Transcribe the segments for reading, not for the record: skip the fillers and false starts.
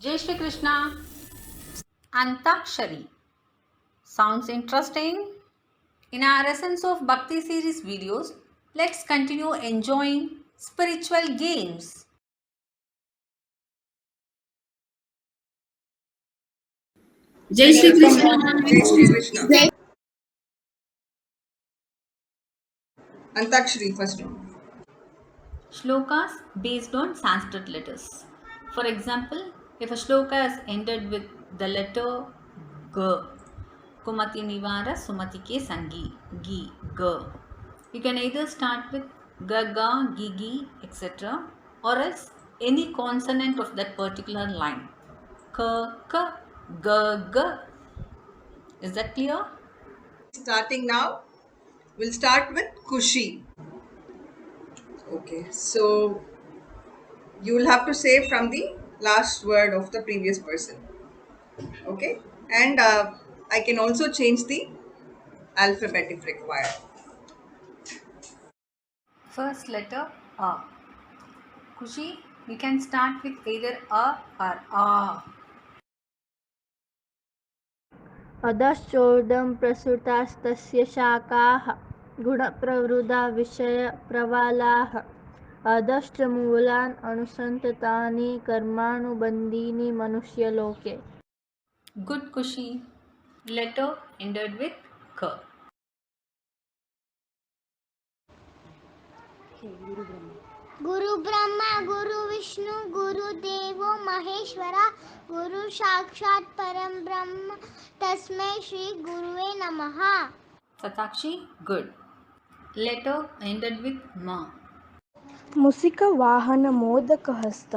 Jai Shri Krishna. Antakshari. Sounds interesting? In our Essence of Bhakti series videos, let's continue enjoying spiritual games. जय श्री कृष्ण। जय श्री कृष्ण। जय antakshari first round. Shlokas based on Sanskrit letters. For example, if a shloka is ended with the letter G, Kumati Nivara Sumati Ke Sangi, Gi, G. You can either start with Ga, Ga, Gi, Gi, etc. or else any consonant of that particular line. K, K, G, G. Is that clear? Starting now, we'll start with Kushi. Okay, so you will have to say from the last word of the previous person. Okay, and I can also change the alphabet if required. First letter A. Kushi, you can start with either A or A. अधश्चोर्दं प्रसृतास्तस्य शाखाः गुणप्रवृद्धा विषयप्रवालाः अधश्च मूलान् अनुसन्ततानि कर्मानुबन्धीनि मनुष्यलोके. Good Kushi. Letter ended with K. गुरु ब्रह्मा गुरु विष्णु गुरुदेवो महेश्वरा गुरु साक्षात् परम ब्रह्म तस्मै श्री गुरुवे नमः. Satakshi, good. Letter ended with Ma. मुसिकवाहनमोदकहस्त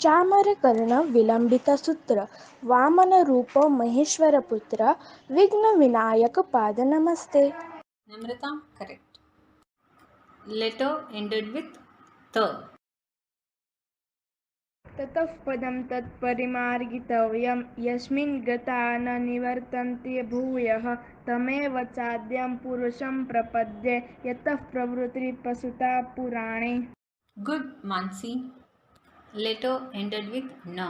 चामरकर्णविलम्बितसूत्र वामनरूप महेश्वरपुत्र विघ्नविनायकपादनमस्ते. Namrata, correct. Letter ended with T. ततः पदं तत्परिमार्गितव्यं यस्मिन् गता न निवर्तन्ते भूयः तमेव चाद्यं पुरुषं प्रपद्ये यतः प्रवृत्तिः पुराणे. Good Mansi. Letter ended with Na.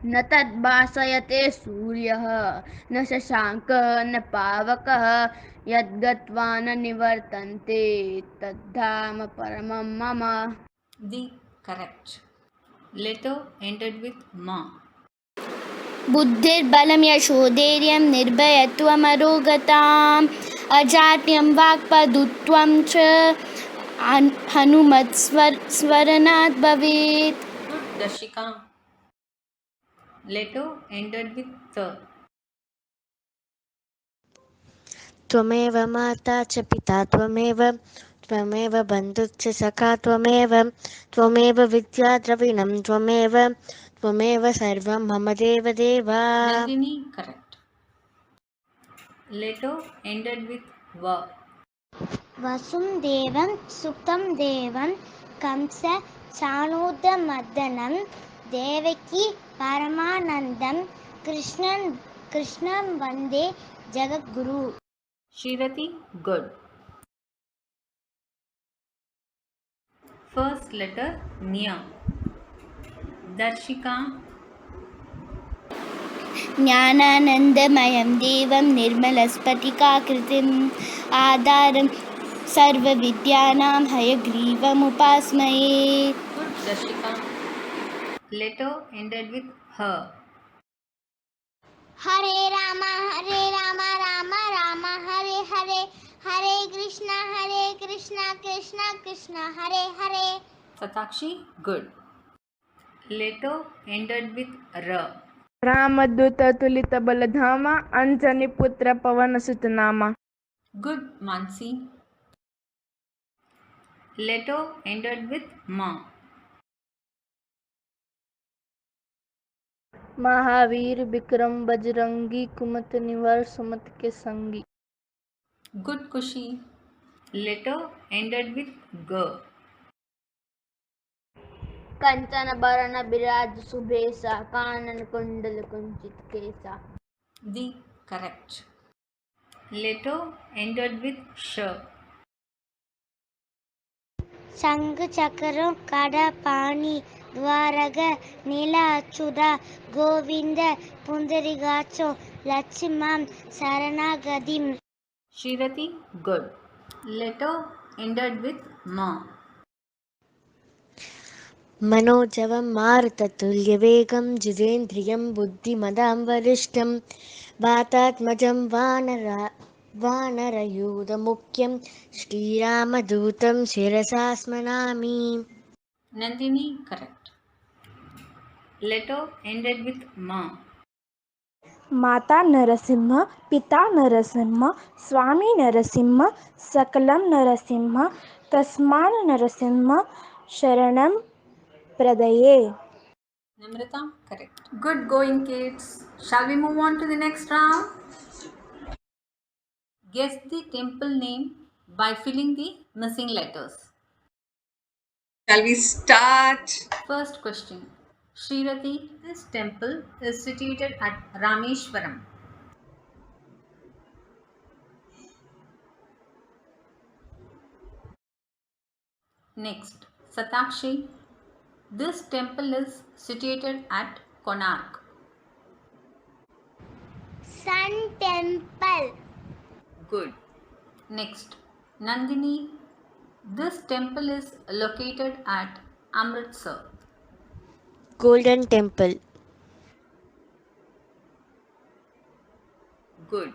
न तद्भासयते सूर्यः न शशाङ्कः न पावकः यद्गत्वा न निवर्तन्ते तद्धाम परमं मम. The correct. Letter ended with Ma. बुद्धिर्बलं यशोधैर्यं निर्भयत्वमरोगताम् अजाड्यं वाक्पटुत्वं च हनुमत्स्मरणात् भवेत्. Good Dashika. Letter ended with T. त्वमेव माता च पिता त्वमेव बन्धुश्च सखा त्वमेव विद्या द्रविणं त्वमेव सर्वं मम देव. Nandini, correct. Letter ended with Va. वसुदेवं सुतं देवं कंस चाणूरमर्दनं देवकी परमानन्दं कृष्णं वन्दे जगद्गुरु. Shirati, good. First letter Nya. Darshika. ज्ञानानन्दमयं देवं निर्मलस्फटिकाकृतिम् आधारं सर्वविद्यानां हयग्रीवमुपास्महे. Good Dashika. Letter ended with Her. Hare Ram Ram Ram Hare Hare Hare Krishna Krishna Krishna Hare Hare. Satakshi, good. Letter ended with R. रामदूत तुलित बलधामा अंजनी पुत्र पवन सुत नामा. Good Mansi. Letter ended with Ma. Mahavir Vikram Bajrangi कुमत निवार सुमत के संगी. Good Kushi. Letter ended with G. कंचन बरन बिराज सुबेसा कानन कुंडल कुंचित केसा. The correct. Letter ended with Sh. शंख चक्र गदा पाणि ద్వారగ నీల Achyuta Govinda పుండరీకాక్షో లక్ష్మీం శరణాగతిం. Shrirati, good. Letter ended with ma. मनोजवं मारुततुल्यवेगं जितेन्द्रियं बुद्धिमदां वरिष्ठं वातात्मजं वानरयूथमुख्यं श्रीरामदूतं शिरसा स्मरामि. Nandini, correct. Letter ended with ma. माता नरसिंह, पिता नरसिंह, स्वामी नरसिंह, सकलं नरसिंह, तस्मान् नरसिंह शरणं प्रदये. Namrata, correct. Good going, kids. Shall we move on to the next round? Guess the temple name by filling the missing letters. Shall we start? First question. Shrirati, this temple is situated at Rameshwaram. Next, Satakshi, this temple is situated at Konark. Sun temple. Good. Next, Nandini, this temple is located at Amritsar. Golden Temple. Good.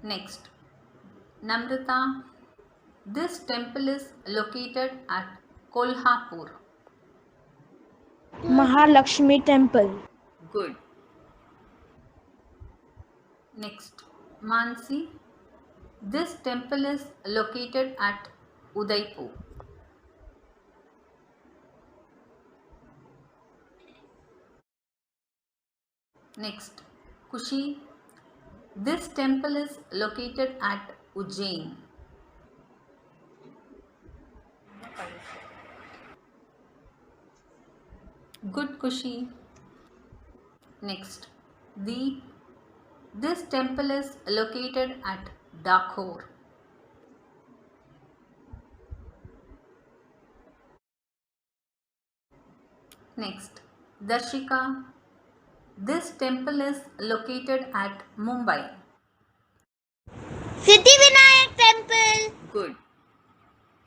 Next, Namrata, this temple is located at Kolhapur. Mahalakshmi temple. Good. Next, Mansi, this temple is located at Udaipur. Next, Kushi, this temple is located at Ujjain. Good, Kushi. Next, Deep, this temple is located at Dakhor. Next, Darshika, this temple is located at Mumbai. Siddhivinayak temple. Good.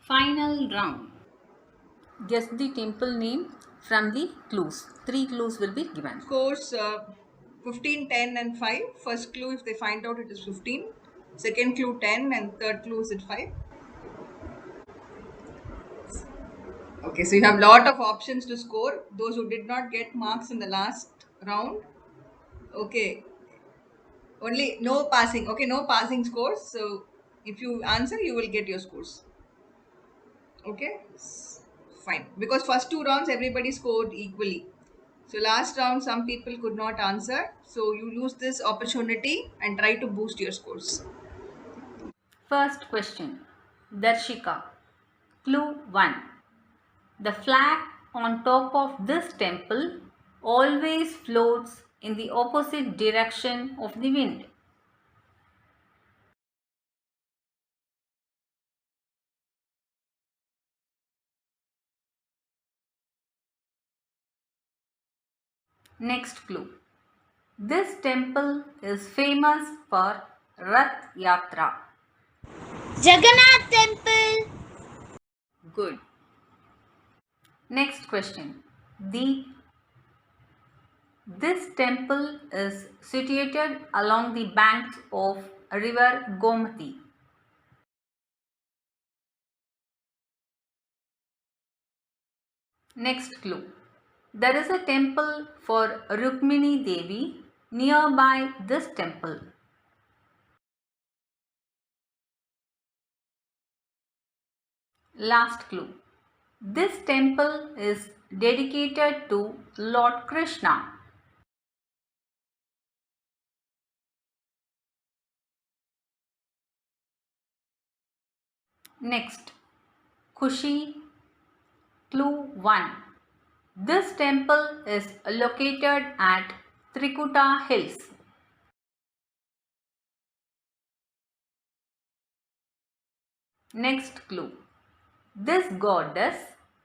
Final round. Guess the temple name from the clues. 3 clues will be given. Scores 15, 10 and 5. First clue, if they find out, it is 15. Second clue 10 and third clue is at 5. Okay, so you have lot of options to score. Those who did not get marks in the last round. Okay. Only no passing. Okay, no passing scores. So if you answer, you will get your scores. Okay, fine. Because first 2 rounds everybody scored equally. So last round some people could not answer. So you use this opportunity and try to boost your scores. First question. Darshika. Clue 1. The flag on top of this temple always floats in the opposite direction of the wind. Next clue. This temple is famous for Rath Yatra. Jagannath temple. Good. Next question. This temple is situated along the banks of river Gomati. Next clue. There is a temple for Rukmini Devi nearby this temple. Last clue. This temple is dedicated to Lord Krishna. Next, Khushi. Clue 1. This temple is located at Trikuta Hills. Next clue. This goddess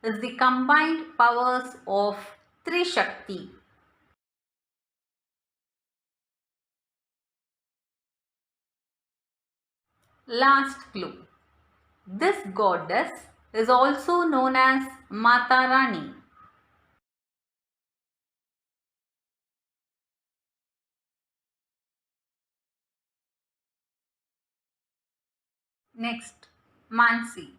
is the combined powers of Trishakti. Last clue. This goddess is also known as Mata Rani. Next, Mansi.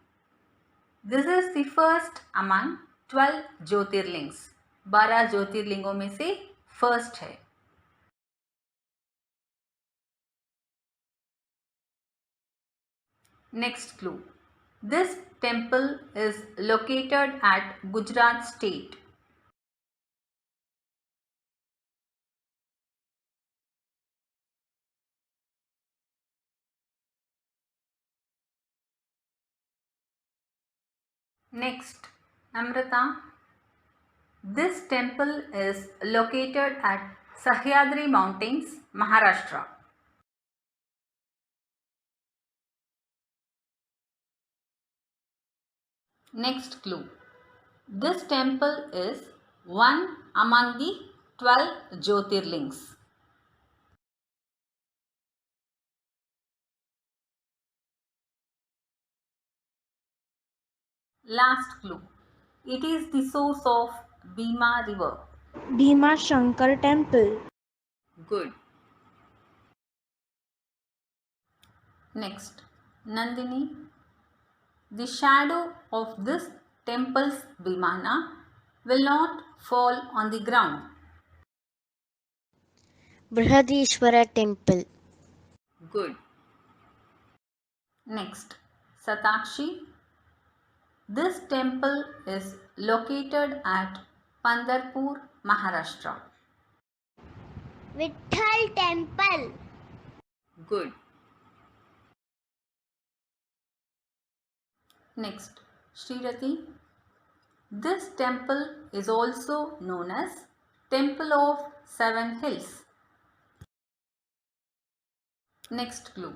This is the first among 12 jyotirlingas. 12 ज्योतिर्लिंगों में से first है. Next clue. This temple is located at Gujarat state. Next, Amrita. This temple is located at Sahyadri Mountains, Maharashtra. Next clue. This temple is one among the 12 Jyotirlings. Last clue. It is the source of Bhima river. Bhima Shankar Temple. Good. Next, Nandini. The shadow of this temple's Vimana will not fall on the ground. Brihadishwara Temple. Good. Next, Satakshi. This temple is located at Pandarpur, Maharashtra. Vitthal Temple. Good. Next, Srirati. This temple is also known as Temple of Seven Hills. Next clue.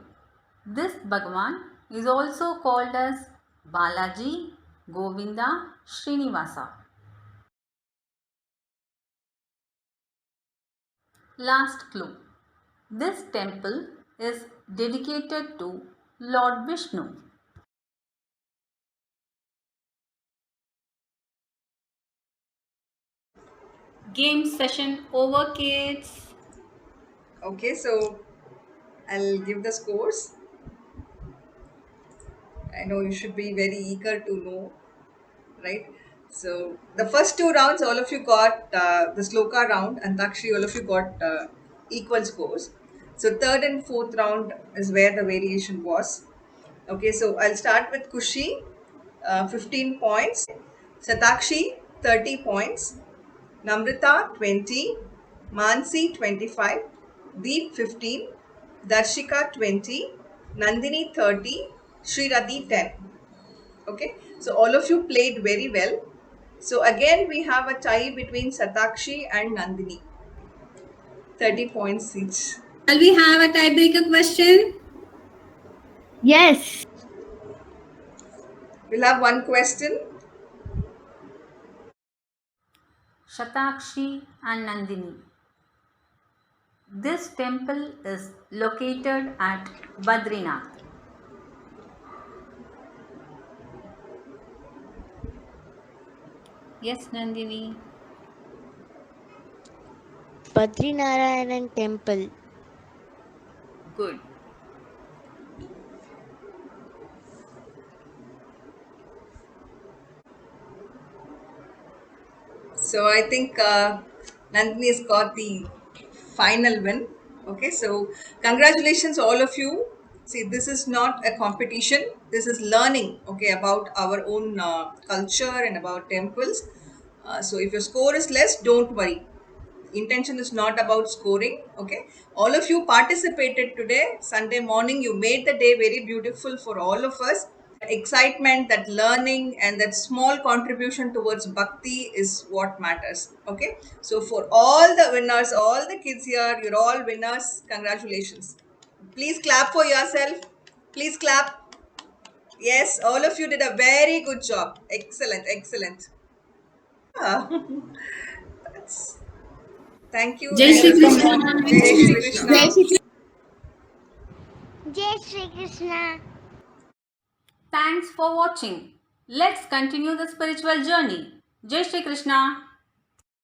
This Bhagwan is also called as Balaji, Govinda, Srinivasa. Last clue. This temple is dedicated to Lord Vishnu. Game session over, kids. Okay, so I'll give the scores. I know you should be very eager to know, right? So the first two rounds, all of you got the Sloka round, and Takshi, all of you got equal scores. So third and fourth round is where the variation was. Okay, so I'll start with Kushi, 15 points. Satakshi, 30 points. Namrita, 20. Mansi, 25. Deep, 15. Darshika, 20. Nandini, 30. Srirati, 10. Okay, so all of you played very well. So again, we have a tie between Satakshi and Nandini. 30 points each. Shall we have a tiebreaker question? Yes. We'll have one question. Shatakshi and Nandini. This temple is located at Badrinath. Yes, Nandini. Badrinarayanan Temple. Good. So I think Nandini has got the final win. Okay, so congratulations all of you. See, this is not a competition. This is learning, okay, about our own culture and about temples. So if your score is less, don't worry. Intention is not about scoring. Okay, all of you participated today, Sunday morning. You made the day very beautiful for all of us. Excitement, that learning, and that small contribution towards bhakti is what matters. Okay, so for all the winners, all the kids here, you're all winners. Congratulations. Please clap for yourself. Please clap. Yes, all of you did a very good job. Excellent, excellent. Ah, thank you. Jai Shri Krishna. Jai Shri Krishna. Jai Shri Krishna. Thanks for watching. Let's continue the spiritual journey. Jai Shri Krishna.